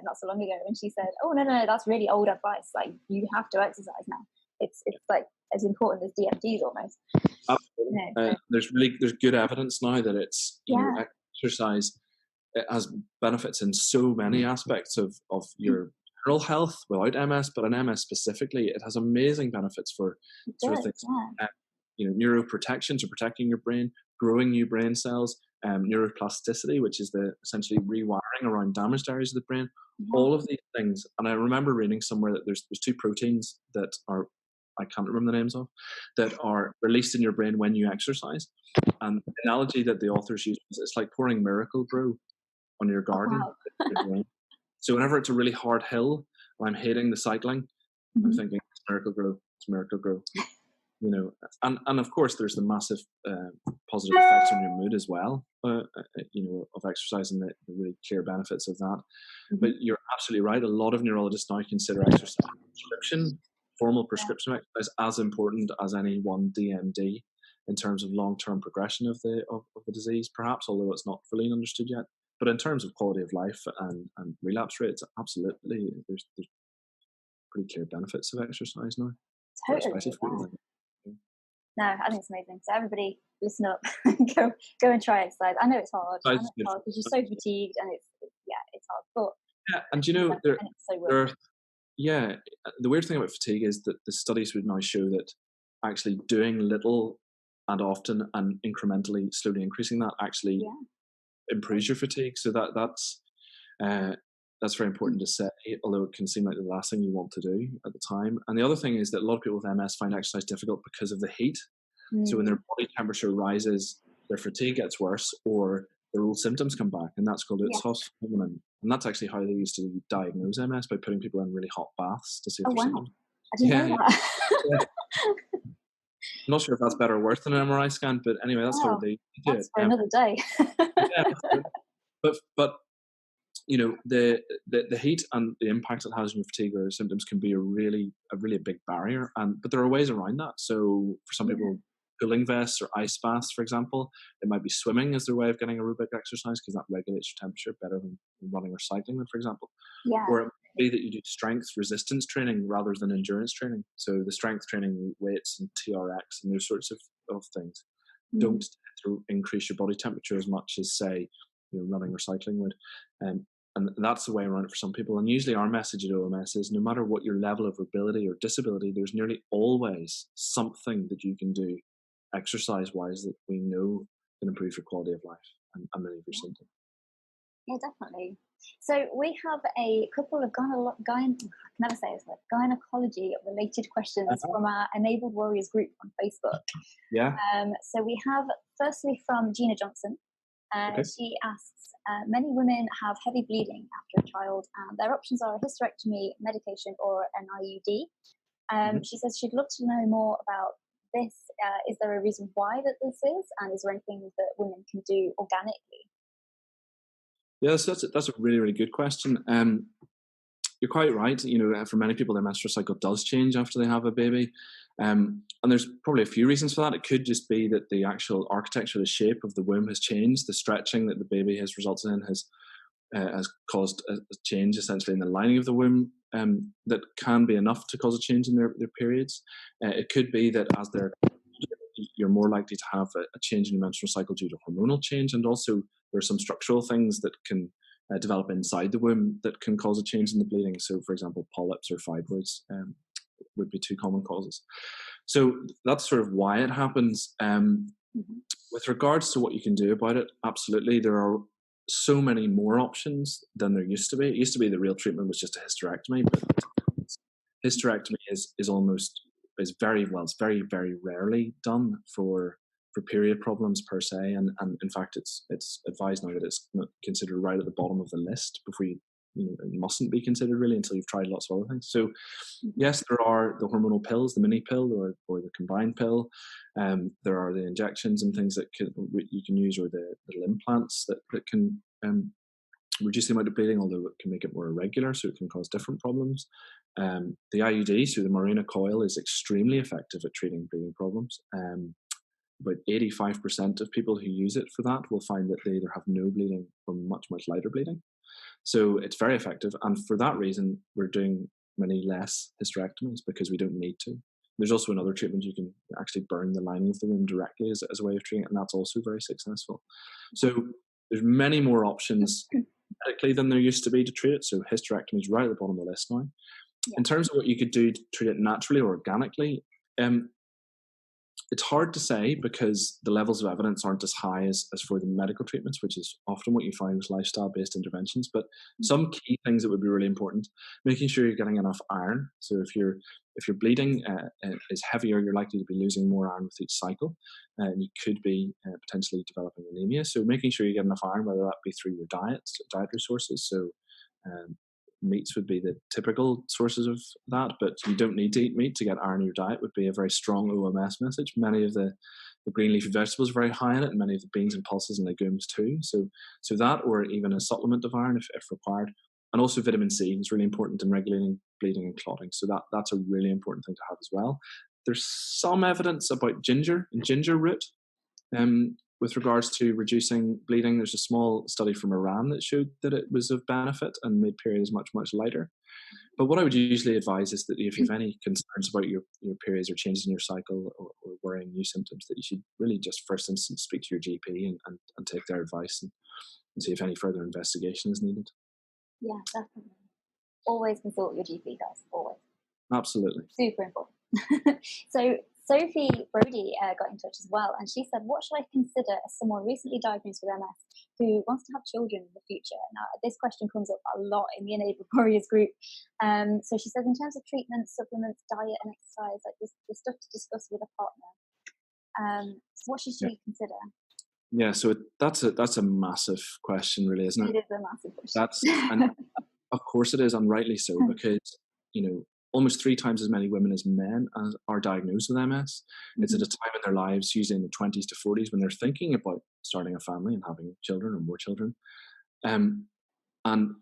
not so long ago, and she said, "Oh no, that's really old advice. Like, you have to exercise now. It's like as important as DMDs almost." Absolutely. There's good evidence now that it's exercise. It has benefits in so many aspects of your general health without MS, but in MS specifically, it has amazing benefits for sort of things. Neuroprotection, so protecting your brain, growing new brain cells, neuroplasticity, which is the essentially rewiring around damaged areas of the brain. All of these things. And I remember reading somewhere that there's 2 proteins that are, I can't remember the names of, that are released in your brain when you exercise. And the analogy that the authors use is it's like pouring Miracle Grow on your garden. Your brain. So whenever it's a really hard hill, or I'm hating the cycling, I'm thinking, it's Miracle Grow, it's Miracle Grow. And of course there's the massive positive effects on your mood as well, of exercise, and the really clear benefits of that. But you're absolutely right. A lot of neurologists now consider exercise formal prescription exercise as important as any one DMD in terms of long-term progression of the disease, perhaps, although it's not fully understood yet. But in terms of quality of life and relapse rates, absolutely, there's pretty clear benefits of exercise now. Totally. No, I think it's amazing. So everybody, listen up, go and try exercise. I know it's hard. Because you're so fatigued, and it's hard. But and the weird thing about fatigue is that the studies would now show that actually doing little and often and incrementally, slowly increasing that actually improves your fatigue. So that's very important to say, although it can seem like the last thing you want to do at the time. And the other thing is that a lot of people with MS find exercise difficult because of the heat. So when their body temperature rises, their fatigue gets worse, or their old symptoms come back, and that's called Utzhoff's phenomenon. And that's actually how they used to diagnose MS, by putting people in really hot baths to see if there's symptoms. I didn't know that. I'm not sure if that's better or worse than an MRI scan, but anyway, that's how Wow, they do it. that's for another day. Yeah, absolutely. But you know, the heat and the impact it has on your fatigue or symptoms can be a really big barrier. And but there are ways around that. So for some Yeah. people, cooling vests or ice baths, for example, it might be swimming as their way of getting aerobic exercise because that regulates your temperature better than running or cycling, for example. Yeah. Or it might be that you do strength resistance training rather than endurance training. So the strength training, weights and TRX and those sorts of things don't Mm. tend to increase your body temperature as much as, say, running or cycling would. Um, and that's the way around it for some people. And usually our message at OMS is no matter what your level of ability or disability, there's nearly always something that you can do exercise-wise that we know can improve your quality of life and relieve your Yeah. symptoms. Yeah, definitely. So we have a couple of I can never say this word, gynecology related questions Uh-huh. from our Enabled Warriors group on Facebook. Yeah. So we have firstly from Gina Johnson. Okay. She asks, many women have heavy bleeding after a child, and their options are a hysterectomy, medication, or an IUD. Mhm. She says she'd love to know more about this. Is there a reason why that this is, and is there anything that women can do organically? Yeah, so that's a really good question. You're quite right. For many people, their menstrual cycle does change after they have a baby, and there's probably a few reasons for that. It could just be that the actual architecture, the shape of the womb has changed. The stretching that the baby has resulted in has caused a change essentially in the lining of the womb. That can be enough to cause a change in their periods. It could be that as they're you're more likely to have a change in your menstrual cycle due to hormonal change, and also there are some structural things that can develop inside the womb that can cause a change in the bleeding. So, for example, polyps or fibroids would be two common causes. So that's sort of why it happens. Mhm. With regards to what you can do about it, absolutely, there are so many more options than there used to be. It used to be the real treatment was just a hysterectomy, but hysterectomy is very well, it's very rarely done for period problems per se, and in fact it's advised now that it's considered right at the bottom of the list before it mustn't be considered really until you've tried lots of other things. So Mhm. yes, there are the hormonal pills, the mini pill or the combined pill. There are the injections and things that you can use, or the little implants that can reduce the amount of bleeding, although it can make it more irregular, so it can cause different problems. The IUD, so the Mirena coil, is extremely effective at treating bleeding problems. About 85% of people who use it for that will find that they either have no bleeding or much lighter bleeding. So it's very effective, and for that reason, we're doing many less hysterectomies because we don't need to. There's also another treatment you can actually burn the lining of the womb directly as a way of treating it, and that's also very successful. So there's many more options medically than there used to be to treat it. So hysterectomy is right at the bottom of the list now. Yeah. In terms of what you could do to treat it naturally or organically, it's hard to say because the levels of evidence aren't as high as for the medical treatments, which is often what you find with lifestyle-based interventions. But Mhm. some key things that would be really important: making sure you're getting enough iron. So if your bleeding is heavier, you're likely to be losing more iron with each cycle, and you could be potentially developing anemia. So making sure you get enough iron, whether that be through your dietary sources. So um, meats would be the typical sources of that, but you don't need to eat meat to get iron in your diet would be a very strong OMS message. Many of the green leafy vegetables are very high in it, and many of the beans and pulses and legumes too. So that, or even a supplement of iron if required. And also vitamin C is really important in regulating bleeding and clotting. So that's a really important thing to have as well. There's some evidence about ginger and ginger root with regards to reducing bleeding. There's a small study from Iran that showed that it was of benefit and made periods much lighter. But what I would usually advise is that if you have any concerns about your periods or changes in your cycle, or worrying new symptoms, that you should really just first instance speak to your GP and take their advice and see if any further investigation is needed. Yeah, definitely. Always consult your GP, guys. Always. Absolutely. Super important. So Sophie Brody got in touch as well, and she said, "What should I consider as someone recently diagnosed with MS who wants to have children in the future?" Now, this question comes up a lot in the Enabled Warriors group. So she says, in terms of treatment, supplements, diet, and exercise, like this, the stuff to discuss with a partner. So what should Yeah. she consider? Yeah. So that's a massive question, really, isn't it? It is a massive That's and question. of course it is, and rightly so, because you know almost 3 times as many women as men are diagnosed with MS. It's at a time in their lives, usually in the 20s to 40s, when they're thinking about starting a family and having children or more children. And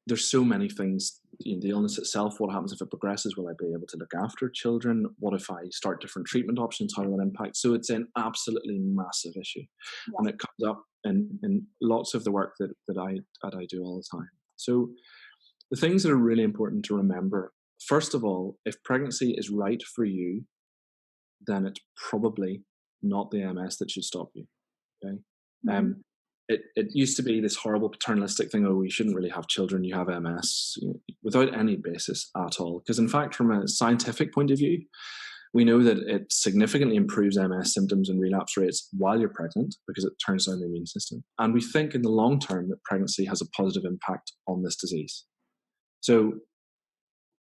there's so many things, the illness itself, what happens if it progresses? Will I be able to look after children? What if I start different treatment options? How will that impact? So it's an absolutely massive issue. Yeah. And it comes up in lots of the work that I do all the time. So the things that are really important to remember, first of all, if pregnancy is right for you, then it's probably not the MS that should stop you. Okay. Mm-hmm. It used to be this horrible paternalistic thing, oh, you shouldn't really have children, you have MS, without any basis at all. Because in fact, from a scientific point of view, we know that it significantly improves MS symptoms and relapse rates while you're pregnant because it turns down the immune system. And we think in the long term that pregnancy has a positive impact on this disease. So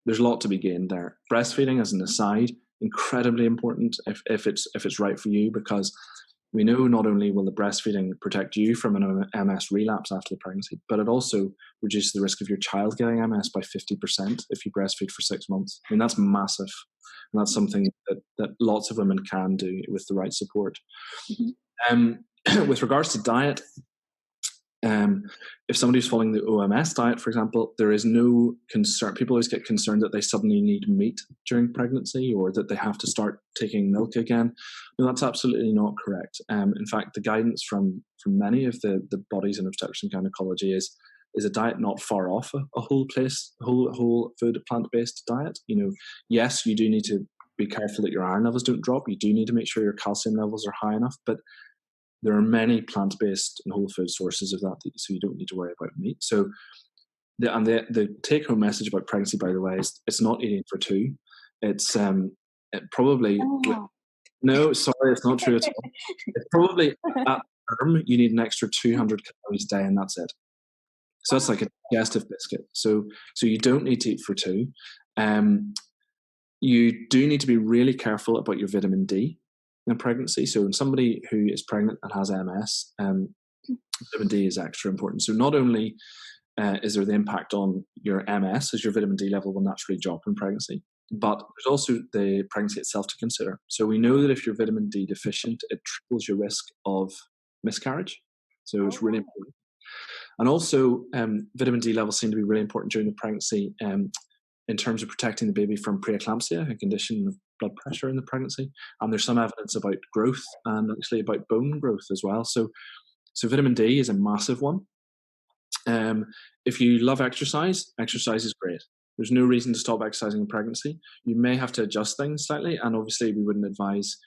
there's a lot to be gained there. Breastfeeding, as an aside, incredibly important if it's right for you, because we know not only will the breastfeeding protect you from an MS relapse after the pregnancy, but it also reduces the risk of your child getting MS by 50% if you breastfeed for 6 months. I mean, that's massive. And that's something that lots of women can do with the right support. Mm-hmm. With regards to diet, if somebody's following the OMS diet, for example, there is no concern. People always get concerned that they suddenly need meat during pregnancy or that they have to start taking milk again. No, that's absolutely not correct. In fact, the guidance from many of the bodies in obstetrics and gynecology is a diet not far off a whole food plant-based diet. Yes, you do need to be careful that your iron levels don't drop. You do need to make sure your calcium levels are high enough, but there are many plant-based and whole food sources of that, so you don't need to worry about meat. So, the take-home message about pregnancy, by the way, is it's not eating for two. It's probably no, sorry, it's not true at all. It's probably at term you need an extra 200 calories a day, and that's it. So that's like a digestive biscuit. So you don't need to eat for two. You do need to be really careful about your vitamin D in pregnancy. So in somebody who is pregnant and has MS, vitamin D is extra important. So not only is there the impact on your MS, as your vitamin D level will naturally drop in pregnancy, but there's also the pregnancy itself to consider. So we know that if you're vitamin D deficient, it triples your risk of miscarriage. So it's really important. And also, vitamin D levels seem to be really important during the pregnancy in terms of protecting the baby from preeclampsia, a condition of blood pressure in the pregnancy. And there's some evidence about growth and actually about bone growth as well. So vitamin D is a massive one. If you love exercise is great. There's no reason to stop exercising in pregnancy. You may have to adjust things slightly, and obviously we wouldn't advise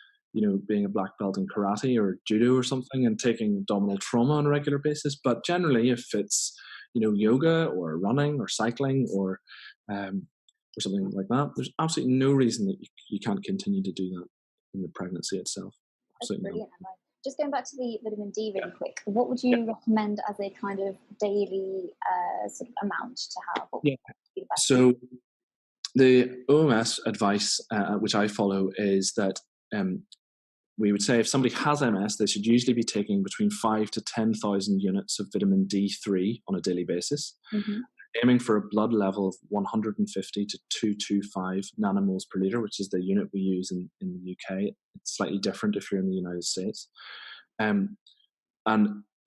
being a black belt in karate or judo or something and taking abdominal trauma on a regular basis. But generally, if it's, yoga or running or cycling or something like that, there's absolutely no reason that you can't continue to do that in the pregnancy itself. Absolutely. That's brilliant. Just going back to the vitamin D really quick, what would you recommend as a kind of daily sort of amount to have? So the OMS advice, which I follow, is that we would say if somebody has MS, they should usually be taking between 5,000 to 10,000 units of vitamin D3 on a daily basis, aiming for a blood level of 150 to 225 nanomoles per litre, which is the unit we use in the UK. It's slightly different if you're in the United States. And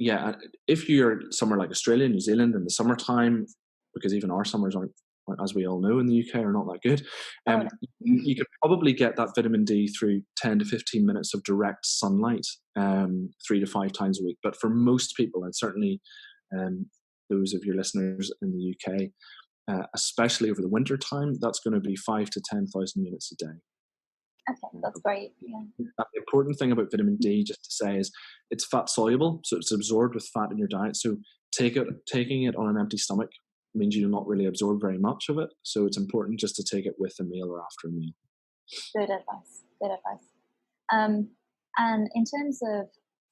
if you're somewhere like Australia, New Zealand in the summertime, because even our summers aren't, as we all know, in the UK are not that good. You could probably get that vitamin D through 10 to 15 minutes of direct sunlight 3 to 5 times a week. But for most people, and certainly those of your listeners in the UK, especially over the winter time, that's going to be 5,000 to 10,000 units a day. Okay, that's great. Yeah. The important thing about vitamin D, just to say, is it's fat soluble, so it's absorbed with fat in your diet. So taking it on an empty stomach means you do not really absorb very much of it. So it's important just to take it with a meal or after a meal. Good advice. And in terms of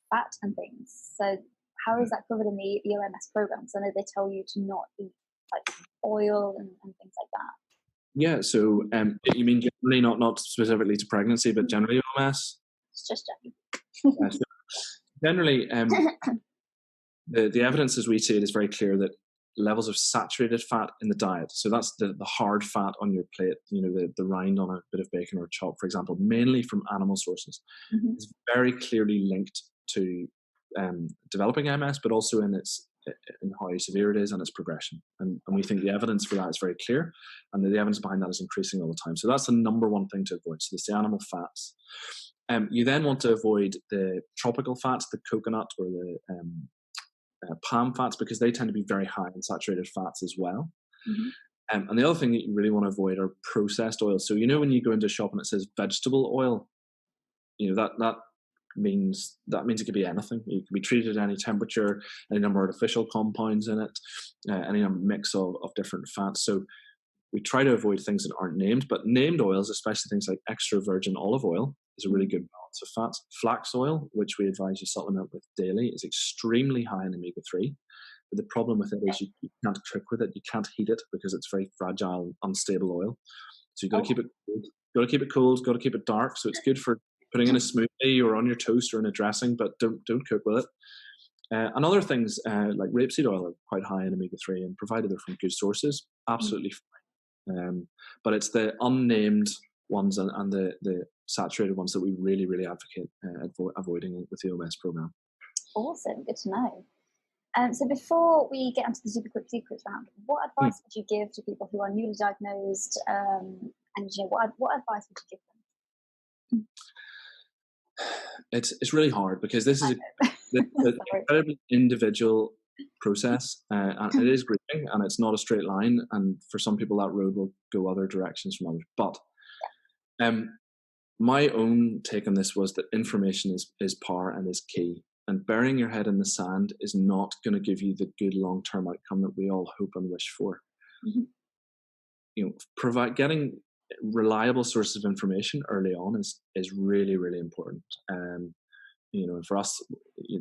fat and things, so how is that covered in the OMS programs? I know they tell you to not eat like oil and things like that. Yeah, so you mean generally, not specifically to pregnancy, but generally OMS? It's just generally. So generally, the evidence as we see it is very clear that levels of saturated fat in the diet. So that's the hard fat on your plate, the rind on a bit of bacon or chop, for example, mainly from animal sources. Mm-hmm. It's very clearly linked to developing MS, but also in how severe it is and its progression. And we think the evidence for that is very clear, and the evidence behind that is increasing all the time. So that's the number one thing to avoid. So it's the animal fats. You then want to avoid the tropical fats, the coconut or the palm fats, because they tend to be very high in saturated fats as well. Mm-hmm. And the other thing that you really want to avoid are processed oils. So when you go into a shop and it says vegetable oil, that means it could be anything. It can be treated at any temperature, any number of artificial compounds in it, any mix of different fats. So we try to avoid things that aren't named, but named oils, especially things like extra virgin olive oil, is a really good balance of fats. Flax oil, which we advise you supplement with daily, is extremely high in omega-3. But the problem with it is you can't cook with it. You can't heat it because it's very fragile, unstable oil. So you've got to keep it cold. Got to keep it cold. Got to keep it dark. So it's good for putting in a smoothie or on your toast or in a dressing, but don't cook with it. And other things like rapeseed oil are quite high in omega-3, and provided they're from good sources, absolutely fine. But it's the unnamed ones and the saturated ones that we really, really advocate avoiding with the OMS program. Awesome, good to know. So before we get into the super quick secrets round, what advice would you give to people who are newly diagnosed? And what advice would you give them? It's really hard because this is an incredibly individual process, and it is grieving, and it's not a straight line, and for some people that road will go other directions from others. But my own take on this was that information is power and is key, and burying your head in the sand is not going to give you the good long-term outcome that we all hope and wish for. Mm-hmm. Getting reliable sources of information early on is really, really important. And for us,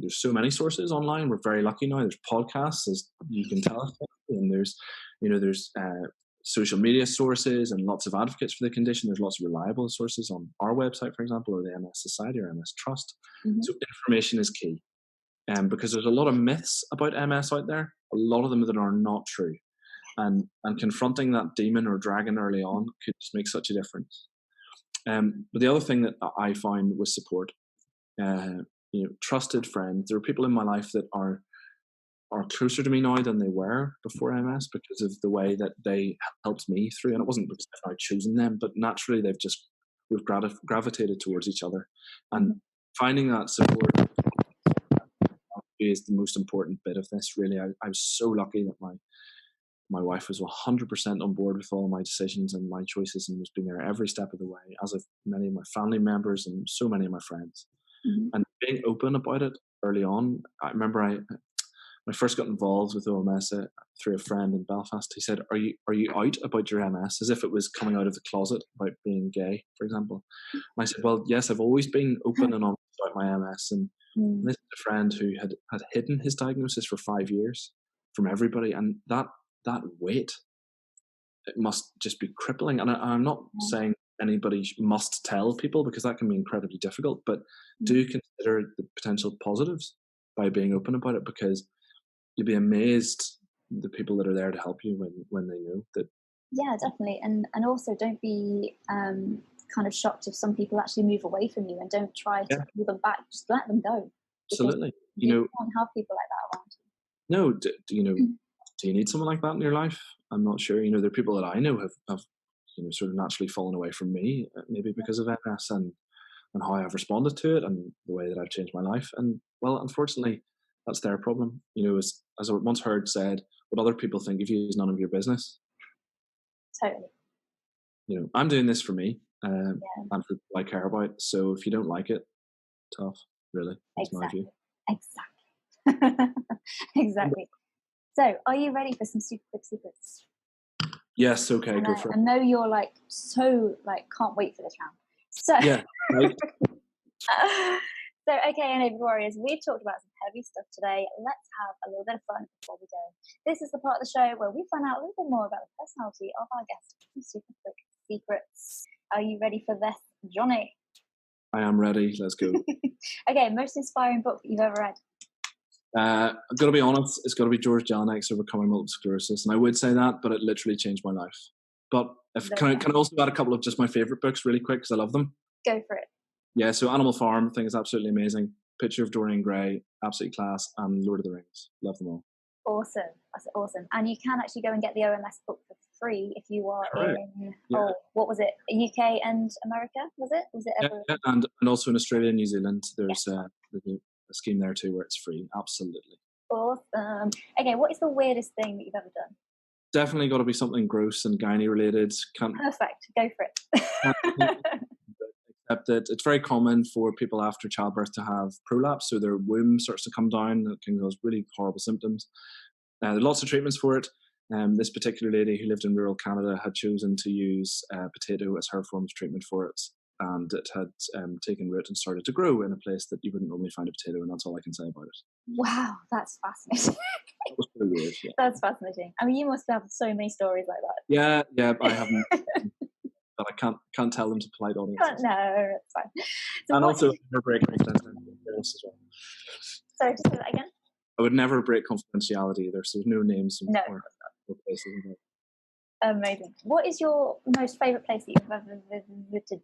there's so many sources online. We're very lucky now. There's podcasts, as you can tell us, and there's social media sources and lots of advocates for the condition. There's lots of reliable sources on our website, for example, or the MS Society or MS Trust. Mm-hmm. So information is key, because there's a lot of myths about MS out there. A lot of them that are not true, and confronting that demon or dragon early on could just make such a difference. But the other thing that I found was support. Trusted friends. There are people in my life that are closer to me now than they were before MS because of the way that they helped me through. And it wasn't because I've chosen them, but naturally we've gravitated towards each other. And finding that support is the most important bit of this. Really, I was so lucky that my wife was 100% on board with all my decisions and my choices, and was being there every step of the way, as have many of my family members and so many of my friends. Mm-hmm. And being open about it early on. I remember when I first got involved with OMS through a friend in Belfast, he said, are you out about your MS? As if it was coming out of the closet about being gay, for example. And I said, well, yes, I've always been open and honest about my MS. And this is a friend who had hidden his diagnosis for 5 years from everybody. And that weight, it must just be crippling. And I'm not saying anybody must tell people, because that can be incredibly difficult, but do consider the potential positives by being open about it, because you'll be amazed the people that are there to help you when they know that. Yeah, definitely. And also don't be kind of shocked if some people actually move away from you, and don't try to pull them back. Just let them go. Absolutely. You can't have people like that around you. No, do you need someone like that in your life? I'm not sure. There are people that I know have sort of naturally fallen away from me, maybe because of MS and how I've responded to it and the way that I've changed my life. And well, unfortunately, that's their problem. As I once heard said, what other people think of you is none of your business. Totally. I'm doing this for me, and for people I care about. So if you don't like it, tough, really. That's my view. Exactly. Exactly. So, are you ready for some super quick secrets? Yes, okay, go for it. I know you're can't wait for this round. So, yeah. Right. So, okay, NA Warriors, we've talked about some heavy stuff today. Let's have a little bit of fun before we go. This is the part of the show where we find out a little bit more about the personality of our guest. Super quick secrets. Are you ready for this, Jonny? I am ready. Let's go. Okay, most inspiring book that you've ever read? I'm going to be honest, it's got to be George Janik's Overcoming Multiple Sclerosis. And I would say that, but it literally changed my life. But can I also add a couple of just my favourite books really quick because I love them? Go for it. Yeah, so Animal Farm, I think is absolutely amazing. Picture of Dorian Gray, absolutely class. And Lord of the Rings, love them all. Awesome. That's awesome. And you can actually go and get the OMS book for free if you are in, what was it? UK and America, was it? Yeah, and also in Australia and New Zealand, there's a scheme there too where it's free. Absolutely. Awesome. Okay, what is the weirdest thing that you've ever done? Definitely got to be something gross and gynae related. Perfect. Go for it. Except that it's very common for people after childbirth to have prolapse, so their womb starts to come down. That can cause really horrible symptoms. There are lots of treatments for it. This particular lady who lived in rural Canada had chosen to use potato as her form of treatment for it, and it had taken root and started to grow in a place that you wouldn't normally find a potato, and that's all I can say about it. Wow, that's fascinating. That was pretty weird. Yeah. That's fascinating. I mean, you must have so many stories like that. Yeah, I haven't. But I can't tell them to polite audiences. No, it's fine. So and also, never break confidentiality as well. Sorry, just say that again. I would never break confidentiality either, so there's no names or places involved. Amazing. What is your most favourite place that you've ever visited?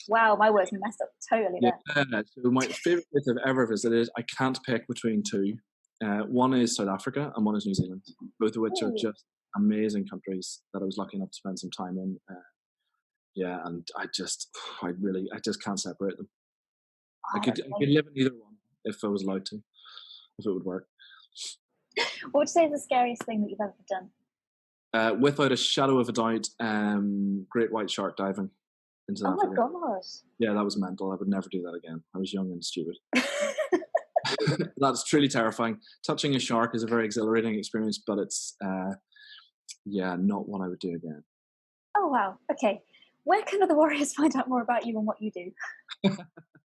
Wow, my words messed up totally there. Yeah, so my favourite place I've ever visited, I can't pick between two. One is South Africa and one is New Zealand, both of which are just amazing countries that I was lucky enough to spend some time in. And I just can't separate them. I could live in either one if I was allowed to, if it would work. What would you say is the scariest thing that you've ever done? Without a shadow of a doubt, great white shark diving into South Africa. Oh my gosh. Yeah, that was mental. I would never do that again. I was young and stupid. That's truly terrifying. Touching a shark is a very exhilarating experience, but it's not one I would do again. Oh wow. Okay. Where can other warriors find out more about you and what you do?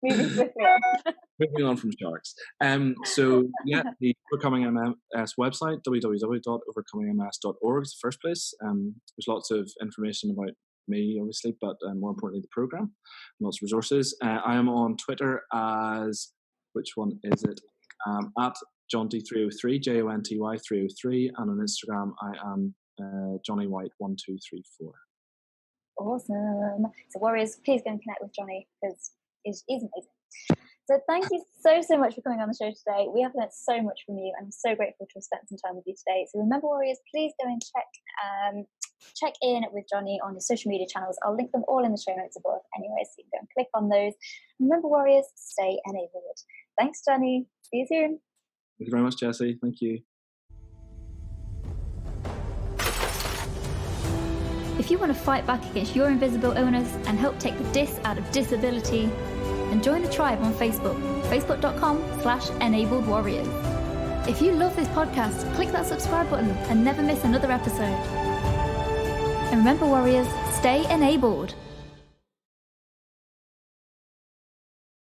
Moving on from sharks. The Overcoming MS website, www.overcomingms.org is the first place. There's lots of information about me, obviously, but more importantly, the program, lots of resources. I am on Twitter as, which one is it? At Jonty303, Jonty 303, and on Instagram I am Jonny White 1234. Awesome. So warriors, please go and connect with Jonny because he's amazing. So thank you so much for coming on the show today. We have learned so much from you, and I'm so grateful to have spent some time with you today. So remember, warriors, please go and check in with Jonny on his social media channels. I'll link them all in the show notes above anyway, so you can go and click on those. Remember, warriors, stay enabled. Thanks, Jonny. See you soon. Thank you very much, Jessie. Thank you. If you want to fight back against your invisible illness and help take the dis out of disability, then join the tribe on Facebook, facebook.com/enabledwarriors. If you love this podcast, click that subscribe button and never miss another episode. And remember, warriors, stay enabled.